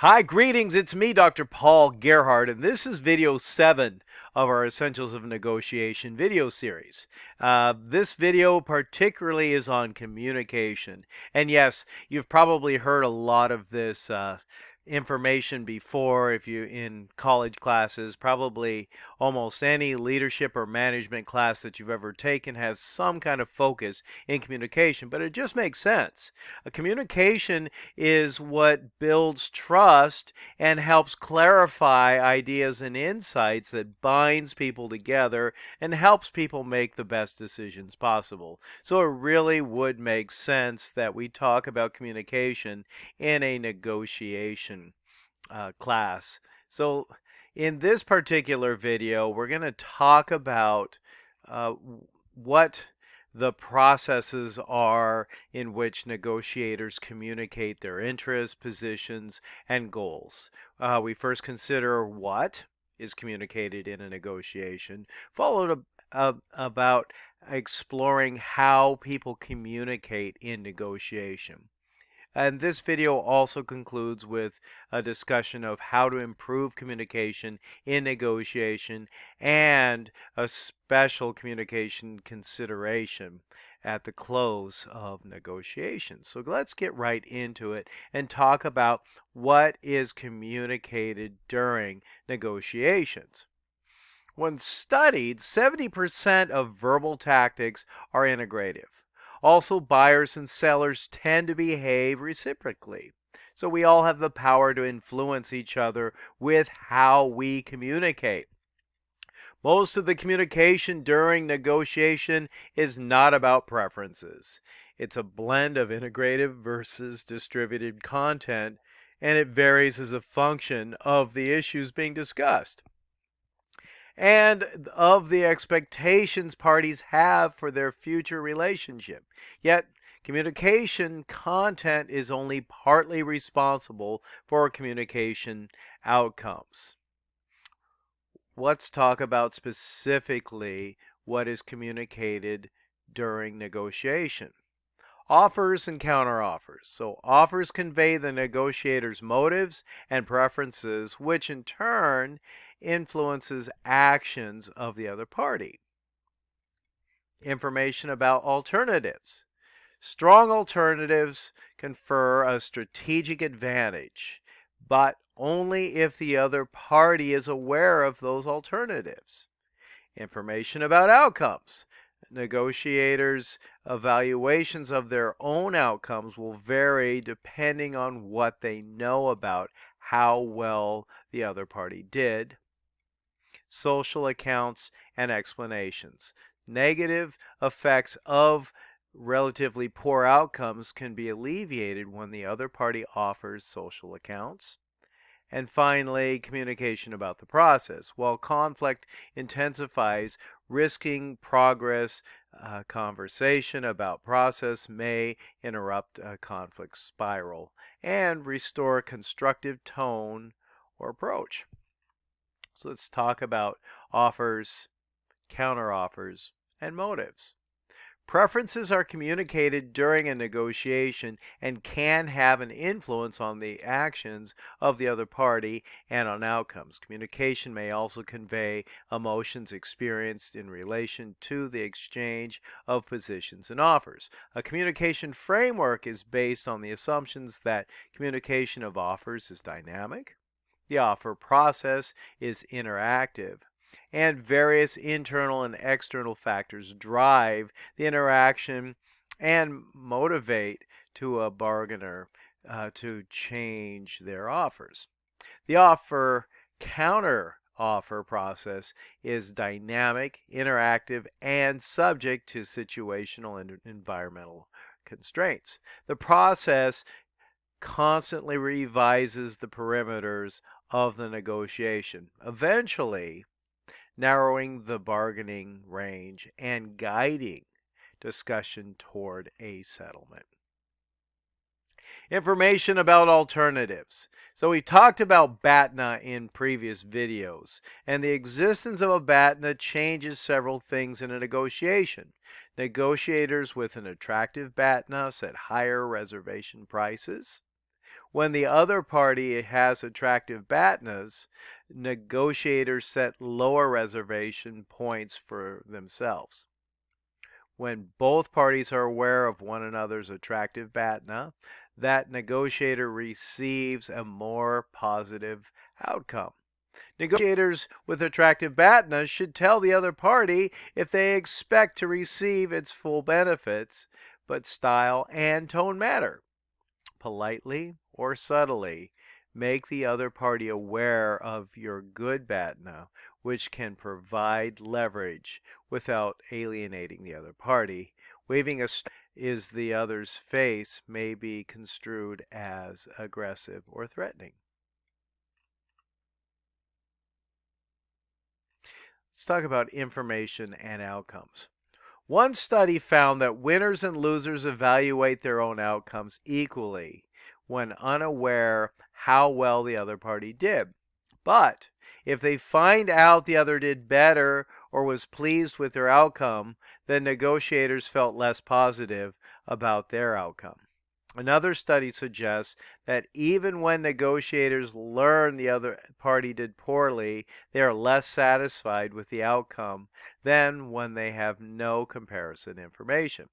Hi, greetings. It's me, Dr. Paul Gerhardt, and this is video 7 of our Essentials of Negotiation video series. This video particularly is on communication. And yes, you've probably heard a lot of this information before if you in college classes. Probably almost any leadership or management class that you've ever taken has some kind of focus in communication, but it just makes sense. Communication is what builds trust and helps clarify ideas and insights that binds people together and helps people make the best decisions possible. So it really would make sense that we talk about communication in a negotiation class. So in this particular video, we're going to talk about uh, what the processes are in which negotiators communicate their interests, positions, and goals. We first consider what is communicated in a negotiation, followed about exploring how people communicate in negotiation. And this video also concludes with a discussion of how to improve communication in negotiation and a special communication consideration at the close of negotiations. So let's get right into it and talk about what is communicated during negotiations. When studied, 70% of verbal tactics are integrative. Also, buyers and sellers tend to behave reciprocally. So we all have the power to influence each other with how we communicate. Most of the communication during negotiation is not about preferences. It's a blend of integrative versus distributed content, and it varies as a function of the issues being discussed and of the expectations parties have for their future relationship. Yet, communication content is only partly responsible for communication outcomes. Let's talk about specifically what is communicated during negotiation. Offers and counteroffers. So offers convey the negotiator's motives and preferences, which in turn influences actions of the other party. Information about alternatives. Strong alternatives confer a strategic advantage, but only if the other party is aware of those alternatives. Information about outcomes. Negotiators' evaluations of their own outcomes will vary depending on what they know about how well the other party did. Social accounts and explanations. Negative effects of relatively poor outcomes can be alleviated when the other party offers social accounts. And finally, communication about the process. While conflict intensifies, risking progress, conversation about process may interrupt a conflict spiral and restore constructive tone or approach. So let's talk about offers, counteroffers, and motives. Preferences are communicated during a negotiation and can have an influence on the actions of the other party and on outcomes. Communication may also convey emotions experienced in relation to the exchange of positions and offers. A communication framework is based on the assumptions that communication of offers is dynamic, the offer process is interactive, and various internal and external factors drive the interaction and motivate to a bargainer to change their offers. The offer counter offer process is dynamic, interactive, and subject to situational and environmental constraints. The process constantly revises the perimeters of the negotiation. Eventually, narrowing the bargaining range and guiding discussion toward a settlement. Information about alternatives. So we talked about BATNA in previous videos, and the existence of a BATNA changes several things in a negotiation. Negotiators with an attractive BATNA set higher reservation prices, When the other party has attractive BATNAs, negotiators set lower reservation points for themselves. When both parties are aware of one another's attractive BATNA, that negotiator receives a more positive outcome. Negotiators with attractive BATNAs should tell the other party if they expect to receive its full benefits, but style and tone matter. Politely or subtly, make the other party aware of your good BATNA, which can provide leverage without alienating the other party. Waving a is the other's face may be construed as aggressive or threatening. Let's talk about information and outcomes. One study found that winners and losers evaluate their own outcomes equally when unaware how well the other party did. But if they find out the other did better or was pleased with their outcome, then negotiators felt less positive about their outcome. Another study suggests that even when negotiators learn the other party did poorly, they are less satisfied with the outcome than when they have no comparison information.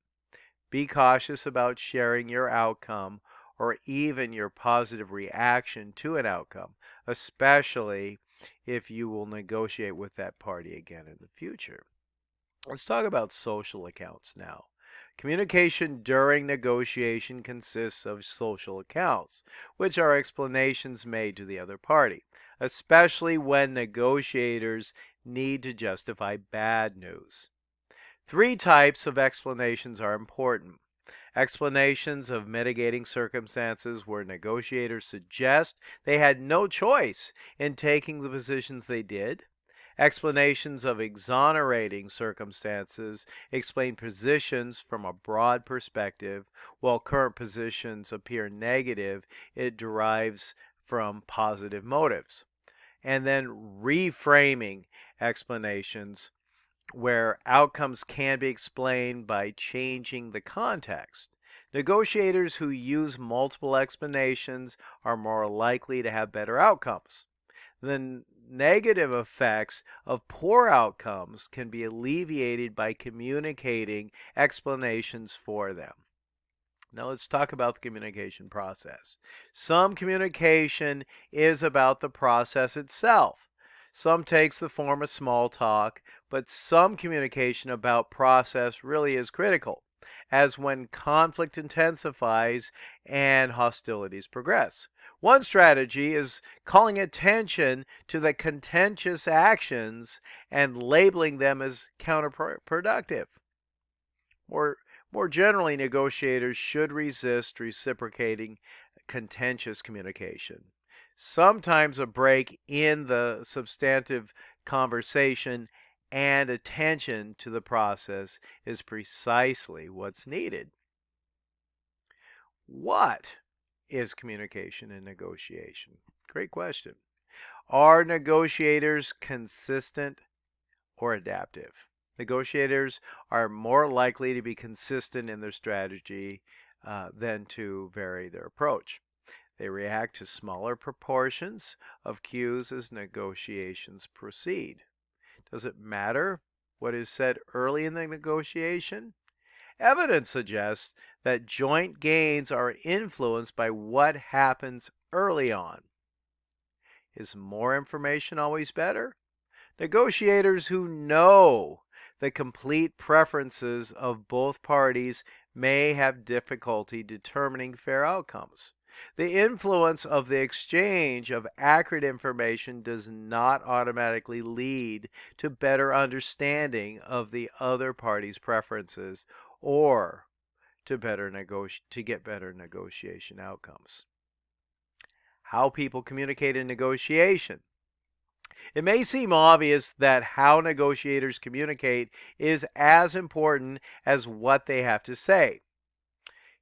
Be cautious about sharing your outcome or even your positive reaction to an outcome, especially if you will negotiate with that party again in the future. Let's talk about social accounts now. Communication during negotiation consists of social accounts, which are explanations made to the other party, especially when negotiators need to justify bad news. Three types of explanations are important. Explanations of mitigating circumstances where negotiators suggest they had no choice in taking the positions they did. Explanations of exonerating circumstances explain positions from a broad perspective, while current positions appear negative. It derives from positive motives. And then reframing explanations where outcomes can be explained by changing the context. Negotiators who use multiple explanations are more likely to have better outcomes. The negative effects of poor outcomes can be alleviated by communicating explanations for them. Now let's talk about the communication process. Some communication is about the process itself. Some takes the form of small talk, but some communication about process really is critical, as when conflict intensifies and hostilities progress. One strategy is calling attention to the contentious actions and labeling them as counterproductive. More generally, negotiators should resist reciprocating contentious communication. Sometimes a break in the substantive conversation and attention to the process is precisely what's needed. What is communication in negotiation? Great question. Are negotiators consistent or adaptive? Negotiators are more likely to be consistent in their strategy than to vary their approach. They react to smaller proportions of cues as negotiations proceed. Does it matter what is said early in the negotiation? Evidence suggests that joint gains are influenced by what happens early on. Is more information always better? Negotiators who know the complete preferences of both parties may have difficulty determining fair outcomes. The influence of the exchange of accurate information does not automatically lead to better understanding of the other party's preferences or to get better negotiation outcomes. How people communicate in negotiation. It may seem obvious that how negotiators communicate is as important as what they have to say.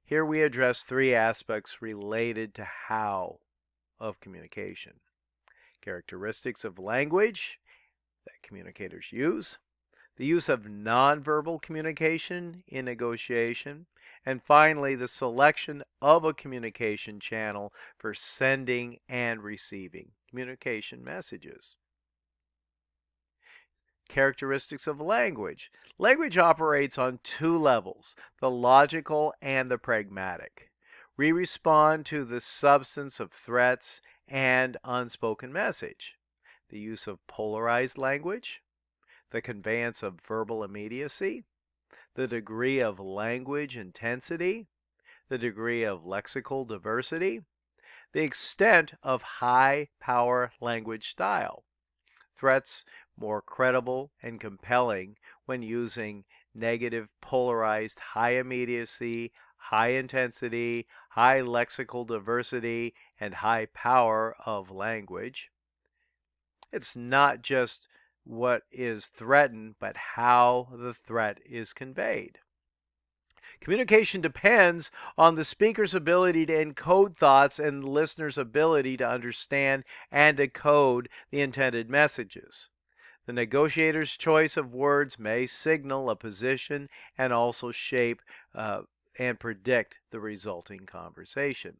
Here we address three aspects related to how of communication. Characteristics of language that communicators use, the use of nonverbal communication in negotiation, and finally, the selection of a communication channel for sending and receiving communication messages. Characteristics of language. Language operates on two levels, the logical and the pragmatic. We respond to the substance of threats and unspoken message. The use of polarized language, the conveyance of verbal immediacy, the degree of language intensity, the degree of lexical diversity, the extent of high power language style. Threats more credible and compelling when using negative polarized high immediacy, high intensity, high lexical diversity, and high power of language. It's not just what is threatened, but how the threat is conveyed. Communication depends on the speaker's ability to encode thoughts and the listener's ability to understand and decode the intended messages. The negotiator's choice of words may signal a position and also shape and predict the resulting conversation.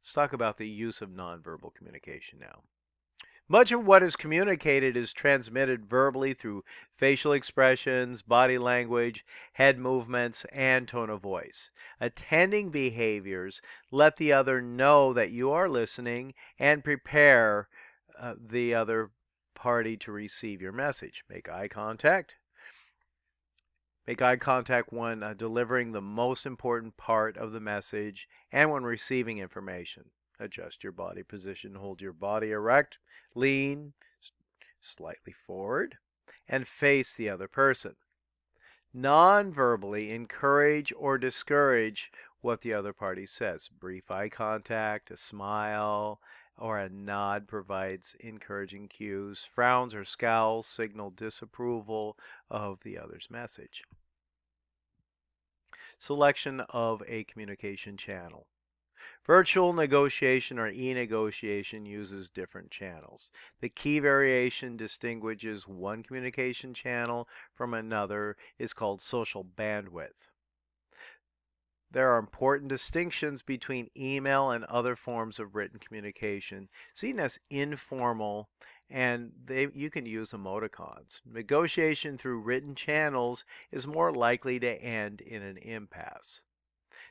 Let's talk about the use of nonverbal communication now. Much of what is communicated is transmitted verbally through facial expressions, body language, head movements, and tone of voice. Attending behaviors let the other know that you are listening and prepare the other party to receive your message. Make eye contact. Make eye contact when delivering the most important part of the message and when receiving information. Adjust your body position. Hold your body erect, lean slightly forward, and face the other person. Non-verbally encourage or discourage what the other party says. Brief eye contact, a smile, or a nod provides encouraging cues. Frowns or scowls signal disapproval of the other's message. Selection of a communication channel. Virtual negotiation or e-negotiation uses different channels. The key variation distinguishes one communication channel from another is called social bandwidth. There are important distinctions between email and other forms of written communication, seen as informal, and you can use emoticons. Negotiation through written channels is more likely to end in an impasse.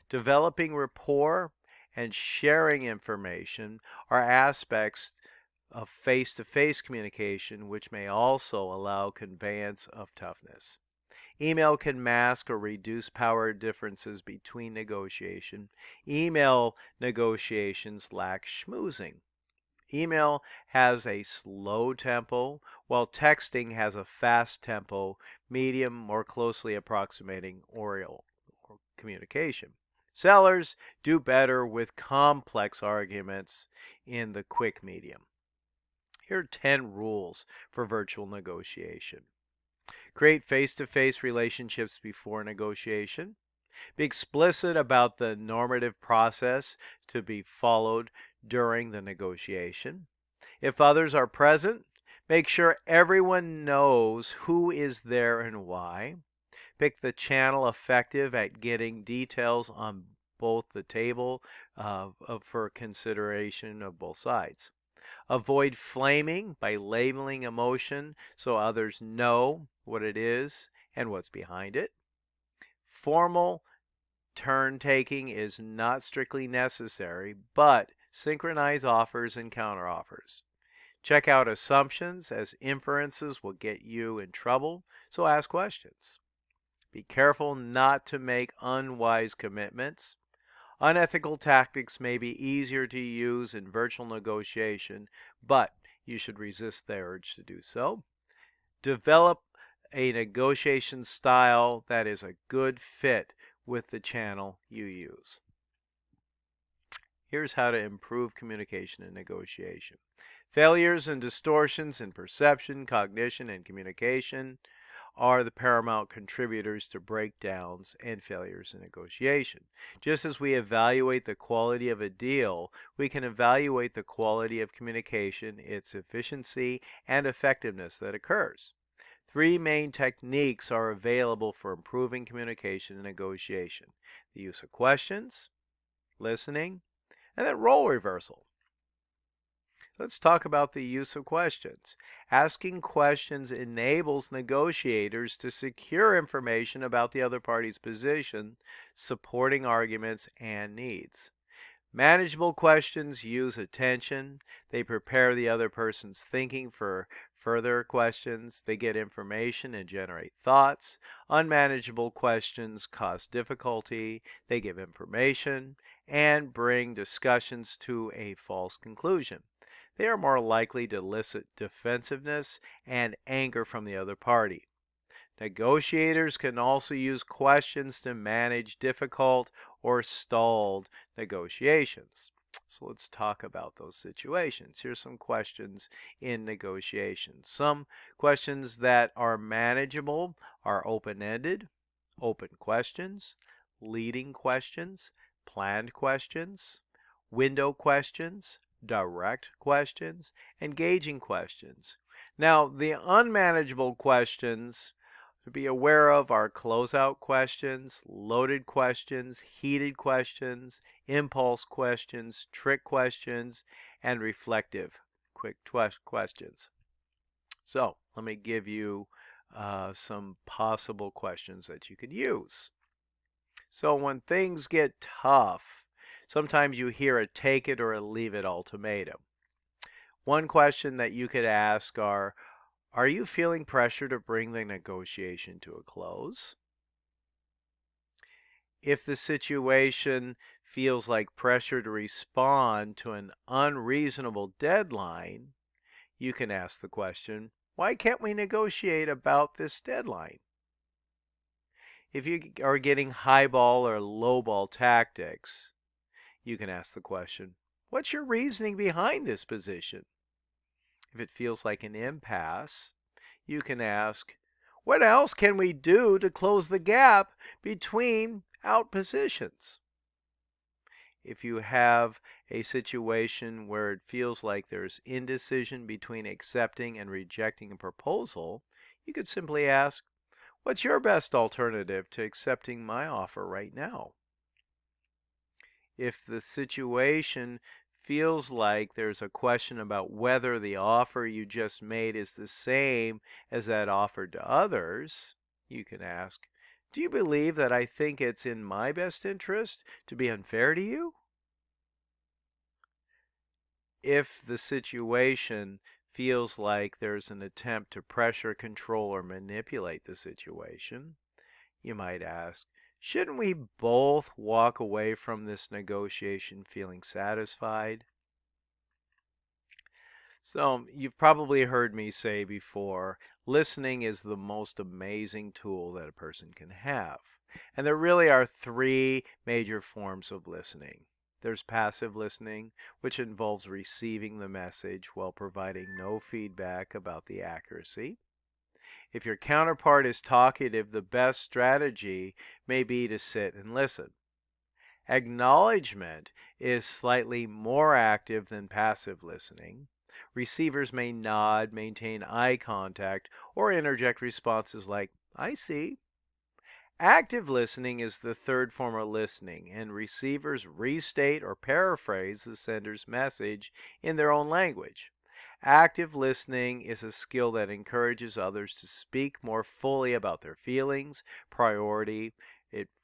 Developing rapport and sharing information are aspects of face-to-face communication which may also allow conveyance of toughness. Email can mask or reduce power differences between negotiation. Email negotiations lack schmoozing. Email has a slow tempo, while texting has a fast tempo, medium, more closely approximating oral communication. Sellers do better with complex arguments in the quick medium. Here are 10 rules for virtual negotiation. Create face-to-face relationships before negotiation. Be explicit about the normative process to be followed during the negotiation. If others are present, make sure everyone knows who is there and why. Pick the channel effective at getting details on both the table for consideration of both sides. Avoid flaming by labeling emotion so others know what it is and what's behind it. Formal turn taking is not strictly necessary, but synchronize offers and counteroffers. Check out assumptions, as inferences will get you in trouble, so ask questions. Be careful not to make unwise commitments. Unethical tactics may be easier to use in virtual negotiation, but you should resist the urge to do so. Develop a negotiation style that is a good fit with the channel you use. Here's how to improve communication and negotiation. Failures and distortions in perception, cognition, and communication are the paramount contributors to breakdowns and failures in negotiation. Just as we evaluate the quality of a deal, we can evaluate the quality of communication, its efficiency, and effectiveness that occurs. Three main techniques are available for improving communication and negotiation: the use of questions, listening, and then role reversal. Let's talk about the use of questions. Asking questions enables negotiators to secure information about the other party's position, supporting arguments and needs. Manageable questions use attention. They prepare the other person's thinking for further questions. They get information and generate thoughts. Unmanageable questions cause difficulty. They give information and bring discussions to a false conclusion. They are more likely to elicit defensiveness and anger from the other party. Negotiators can also use questions to manage difficult or stalled negotiations. So let's talk about those situations. Here's some questions in negotiations. Some questions that are manageable are open-ended, open questions, leading questions, planned questions, window questions, direct questions, engaging questions. Now, the unmanageable questions to be aware of are closeout questions, loaded questions, heated questions, impulse questions, trick questions, and reflective quick questions. So let me give you some possible questions that you could use. So when things get tough, sometimes you hear a take it or a leave it ultimatum. One question that you could ask are you feeling pressure to bring the negotiation to a close? If the situation feels like pressure to respond to an unreasonable deadline, you can ask the question, why can't we negotiate about this deadline? If you are getting highball or lowball tactics, you can ask the question, what's your reasoning behind this position? If it feels like an impasse, you can ask, what else can we do to close the gap between out positions? If you have a situation where it feels like there's indecision between accepting and rejecting a proposal, you could simply ask, what's your best alternative to accepting my offer right now? If the situation feels like there's a question about whether the offer you just made is the same as that offered to others, you can ask, do you believe that I think it's in my best interest to be unfair to you? If the situation feels like there's an attempt to pressure, control, or manipulate the situation, you might ask, shouldn't we both walk away from this negotiation feeling satisfied? So, you've probably heard me say before, listening is the most amazing tool that a person can have. And there really are three major forms of listening. There's passive listening, which involves receiving the message while providing no feedback about the accuracy. If your counterpart is talkative, the best strategy may be to sit and listen. Acknowledgement is slightly more active than passive listening. Receivers may nod, maintain eye contact, or interject responses like, I see. Active listening is the third form of listening, and receivers restate or paraphrase the sender's message in their own language. Active listening is a skill that encourages others to speak more fully about their feelings, priority,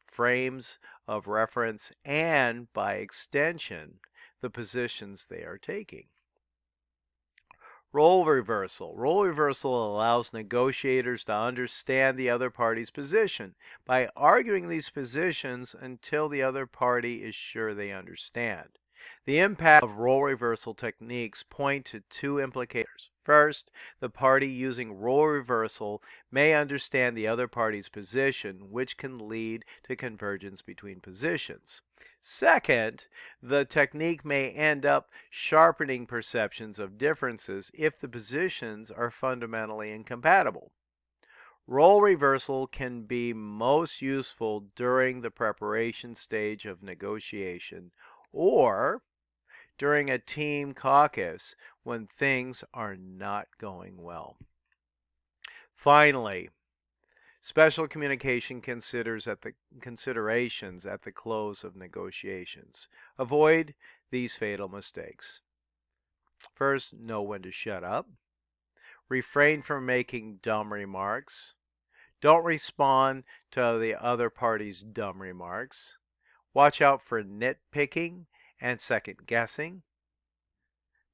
frames of reference, and, by extension, the positions they are taking. Role reversal. Role reversal allows negotiators to understand the other party's position by arguing these positions until the other party is sure they understand. The impact of role reversal techniques point to two implications. First, the party using role reversal may understand the other party's position, which can lead to convergence between positions. Second, the technique may end up sharpening perceptions of differences if the positions are fundamentally incompatible. Role reversal can be most useful during the preparation stage of negotiation or during a team caucus when things are not going well. Finally, special communication considerations at the close of negotiations. Avoid these fatal mistakes. First, know when to shut up. Refrain from making dumb remarks. Don't respond to the other party's dumb remarks. Watch out for nitpicking and second guessing.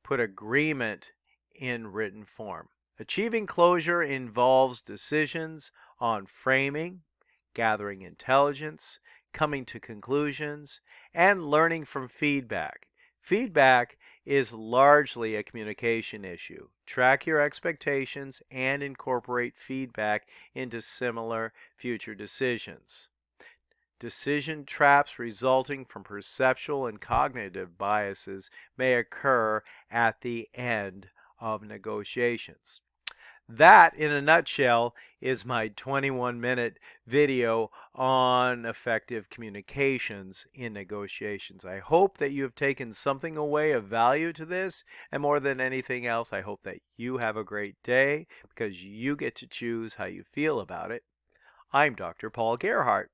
Put agreement in written form. Achieving closure involves decisions on framing, gathering intelligence, coming to conclusions, and learning from feedback. Feedback is largely a communication issue. Track your expectations and incorporate feedback into similar future decisions. Decision traps resulting from perceptual and cognitive biases may occur at the end of negotiations. That, in a nutshell, is my 21-minute video on effective communications in negotiations. I hope that you have taken something away of value to this, and more than anything else, I hope that you have a great day because you get to choose how you feel about it. I'm Dr. Paul Gerhardt.